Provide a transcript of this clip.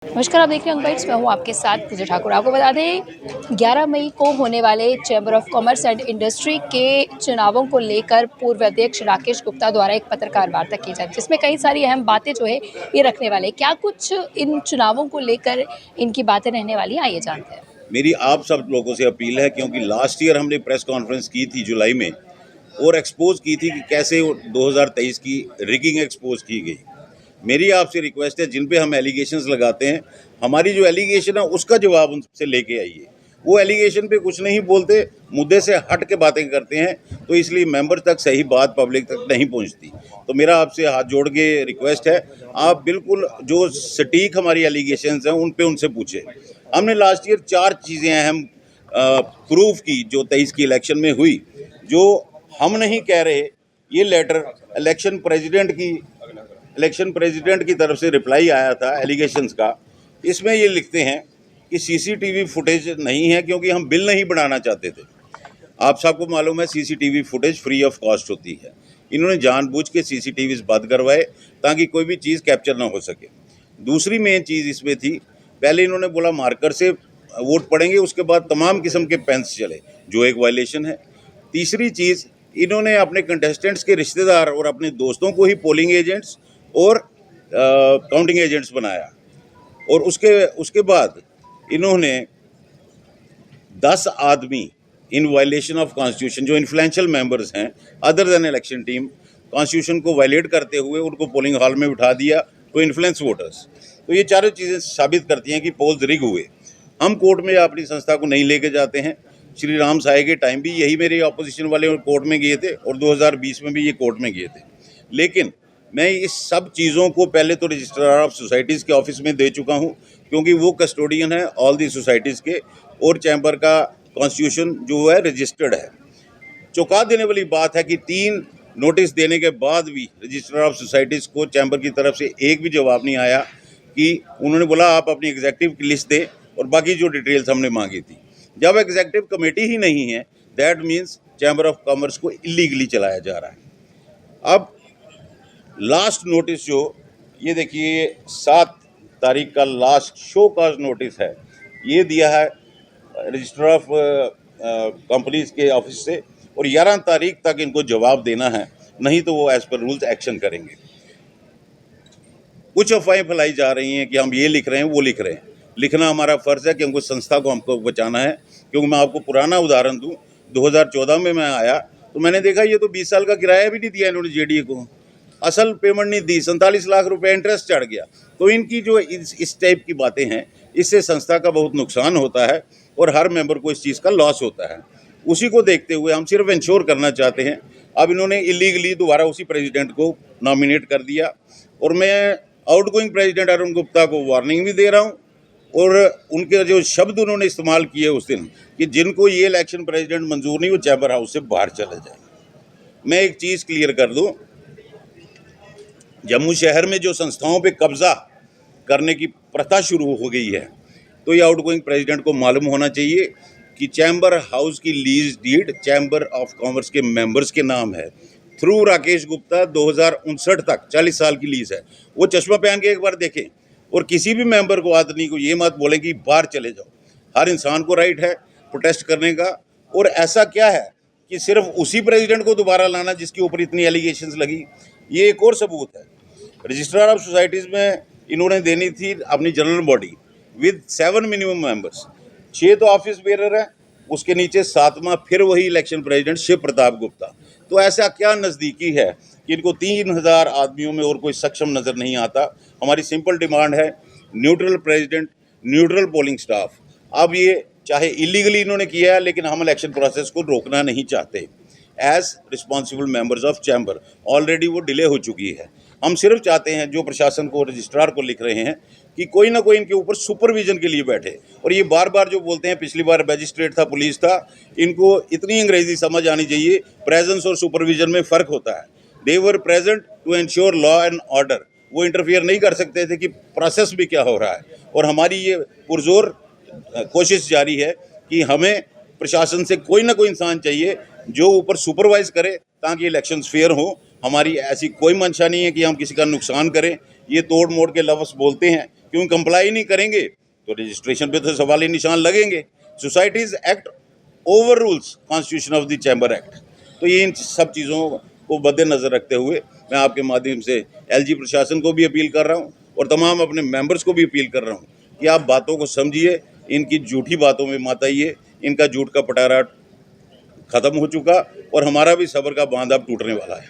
नमस्कार, आप देख रहे हैं अंक बाइट्स। मैं हूँ आपके साथ पूजा ठाकुर। आपको बता दें 11 मई को होने वाले chamber of commerce and industry के चुनावों को लेकर पूर्व अध्यक्ष राकेश गुप्ता द्वारा एक पत्रकार वार्ता की जाए, जिसमें कई सारी अहम बातें जो है ये रखने वाले। क्या कुछ इन चुनावों को लेकर इनकी बातें रहने वाली हैं, आइए जानते हैं। मेरी आप सब लोगों से अपील है, क्योंकि लास्ट ईयर हमने प्रेस कॉन्फ्रेंस की थी जुलाई में और एक्सपोज की थी कि कैसे 2023 की रिगिंग एक्सपोज की गई। मेरी आपसे रिक्वेस्ट है, जिन पे हम एलिगेशंस लगाते हैं, हमारी जो एलिगेशन है उसका जवाब उनसे लेके आइए। वो एलिगेशन पे कुछ नहीं बोलते, मुद्दे से हट के बातें करते हैं, तो इसलिए मेंबर तक सही बात पब्लिक तक नहीं पहुंचती। तो मेरा आपसे हाथ जोड़ के रिक्वेस्ट है, आप बिल्कुल जो सटीक हमारी एलिगेशंस हैं उन पे उनसे पूछें। हमने लास्ट ईयर 4 चीज़ें अहम प्रूफ की जो 23 की इलेक्शन में हुई, जो हम नहीं कह रहे। ये लेटर इलेक्शन प्रेसिडेंट की तरफ से रिप्लाई आया था एलिगेशंस का। इसमें ये लिखते हैं कि सीसीटीवी फुटेज नहीं है, क्योंकि हम बिल नहीं बनाना चाहते थे। आप सबको मालूम है CCTV footage free of cost होती है। इन्होंने जानबूझ के सीसीटीवी बंद करवाए ताकि कोई भी चीज़ कैप्चर ना हो सके। दूसरी मेन चीज़ इसमें थी, पहले इन्होंने बोला मार्कर से वोट पड़ेंगे, उसके बाद तमाम किस्म के पेन्स चले, जो एक वायलेशन है। तीसरी चीज़, इन्होंने अपने कंटेस्टेंट्स के रिश्तेदार और अपने दोस्तों को ही पोलिंग एजेंट्स और काउंटिंग एजेंट्स बनाया। और उसके बाद इन्होंने 10 आदमी इन वायलेशन ऑफ कॉन्स्टिट्यूशन, जो इन्फ्लुएंशियल मेंबर्स हैं other than election team, constitution को वायलेट करते हुए उनको पोलिंग हॉल में बिठा दिया टू इन्फ्लुएंस वोटर्स। तो ये चारों चीज़ें साबित करती हैं कि पोल्स रिग हुए। हम कोर्ट में अपनी संस्था को नहीं लेके जाते हैं। श्री राम साय के टाइम भी यही मेरे ऑपोजिशन वाले कोर्ट में गए थे और 2020 में भी ये कोर्ट में गए थे। लेकिन मैं इस सब चीज़ों को पहले तो रजिस्ट्रार ऑफ सोसाइटीज़ के ऑफिस में दे चुका हूँ, क्योंकि वो कस्टोडियन है ऑल दी सोसाइटीज़ के, और चैम्बर का कॉन्स्टिट्यूशन जो है रजिस्टर्ड है। चौंका देने वाली बात है कि 3 नोटिस देने के बाद भी रजिस्ट्रार ऑफ सोसाइटीज़ को चैम्बर की तरफ से एक भी जवाब नहीं आया। कि उन्होंने बोला आप अपनी एग्जेक्टिव की लिस्ट दें और बाकी जो डिटेल्स हमने मांगी थी। जब एग्जेक्टिव कमेटी ही नहीं है, that means chamber of commerce को इलीगली चलाया जा रहा है। अब लास्ट नोटिस जो ये देखिए 7 तारीख का लास्ट शो काज नोटिस है, ये दिया है रजिस्ट्रार ऑफ कंपनीज के ऑफिस से, और 11 तारीख तक इनको जवाब देना है, नहीं तो वो एज पर रूल्स एक्शन करेंगे। कुछ अफवाहें फैलाई जा रही हैं कि हम ये लिख रहे हैं वो लिख रहे हैं। लिखना हमारा फ़र्ज़ है, क्योंकि संस्था को हमको बचाना है। क्योंकि मैं आपको पुराना उदाहरण दूं, 2014 में मैं आया तो मैंने देखा ये तो 20 साल का किराया भी नहीं दिया इन्होंने जेडीए को, असल पेमेंट नहीं दी, 47 लाख रुपए इंटरेस्ट चढ़ गया। तो इनकी जो इस टाइप की बातें हैं, इससे संस्था का बहुत नुकसान होता है और हर मेंबर को इस चीज़ का लॉस होता है। उसी को देखते हुए हम सिर्फ इंश्योर करना चाहते हैं। अब इन्होंने इलीगली दोबारा उसी प्रेसिडेंट को नॉमिनेट कर दिया, और मैं आउटगोइंग प्रेसिडेंट अरुण गुप्ता को वार्निंग भी दे रहा हूँ। और उनके जो शब्द उन्होंने इस्तेमाल किए उस दिन, कि जिनको ये इलेक्शन प्रेसिडेंट मंजूर नहीं, वो चैम्बर हाउस से बाहर चले जाए। मैं एक चीज़ क्लियर कर दूं, जम्मू शहर में जो संस्थाओं पे कब्जा करने की प्रथा शुरू हो गई है, तो ये आउटगोइंग प्रेसिडेंट को मालूम होना चाहिए कि चैम्बर हाउस की lease deed chamber of commerce के मेंबर्स के नाम है। थ्रू राकेश गुप्ता 2059 तक 40 साल की लीज है। वो चश्मा पहन के एक बार देखें, और किसी भी मेंबर को, आदमी को ये मत बोलें कि बाहर चले जाओ। हर इंसान को राइट है प्रोटेस्ट करने का। और ऐसा क्या है कि सिर्फ उसी प्रेसिडेंट को दोबारा लाना जिसके ऊपर इतनी एलिगेशंस लगी? ये एक और सबूत है। रजिस्ट्रार ऑफ सोसाइटीज़ में इन्होंने देनी थी अपनी general body with 7 minimum members. 6 तो ऑफिस बेरर है, उसके नीचे 7वां फिर वही इलेक्शन प्रेसिडेंट शिव प्रताप गुप्ता। तो ऐसा क्या नज़दीकी है कि इनको 3000 आदमियों में और कोई सक्षम नज़र नहीं आता? हमारी सिंपल डिमांड है neutral president, neutral polling staff. अब ये चाहे इलीगली इन्होंने किया है, लेकिन हम इलेक्शन प्रोसेस को रोकना नहीं चाहते। As responsible members of chamber already वो डिले हो चुकी है। हम सिर्फ चाहते हैं, जो प्रशासन को, रजिस्ट्रार को लिख रहे हैं, कि कोई ना कोई इनके ऊपर सुपरविजन के लिए बैठे। और ये बार बार जो बोलते हैं, पिछली बार मैजिस्ट्रेट था, पुलिस था, इनको इतनी अंग्रेजी समझ आनी चाहिए, प्रेजेंस और सुपरविजन में फ़र्क होता है। They were present to ensure law and order. वो इंटरफियर नहीं कर सकते थे कि प्रोसेस भी क्या हो रहा है। और हमारी ये पुरजोर कोशिश जारी है कि हमें प्रशासन से कोई ना कोई इंसान चाहिए जो ऊपर सुपरवाइज करे, ताकि इलेक्शंस फेयर हो। हमारी ऐसी कोई मंशा नहीं है कि हम किसी का नुकसान करें। ये तोड़ मोड़ के लफ्ज़ बोलते हैं, क्यों कंप्लाई नहीं करेंगे तो रजिस्ट्रेशन पे तो सवाल निशान लगेंगे। Societies act over rules constitution of the chamber act. तो ये इन सब चीज़ों को मद्देनज़र रखते हुए मैं आपके माध्यम से एलजी प्रशासन को भी अपील कर रहा हूँ और तमाम अपने मेंबर्स को भी अपील कर रहा हूँ कि आप बातों को समझिए, इनकी झूठी बातों में मत आइए। इनका झूठ का पटारा ख़त्म हो चुका और हमारा भी सब्र का बांध अब टूटने वाला है।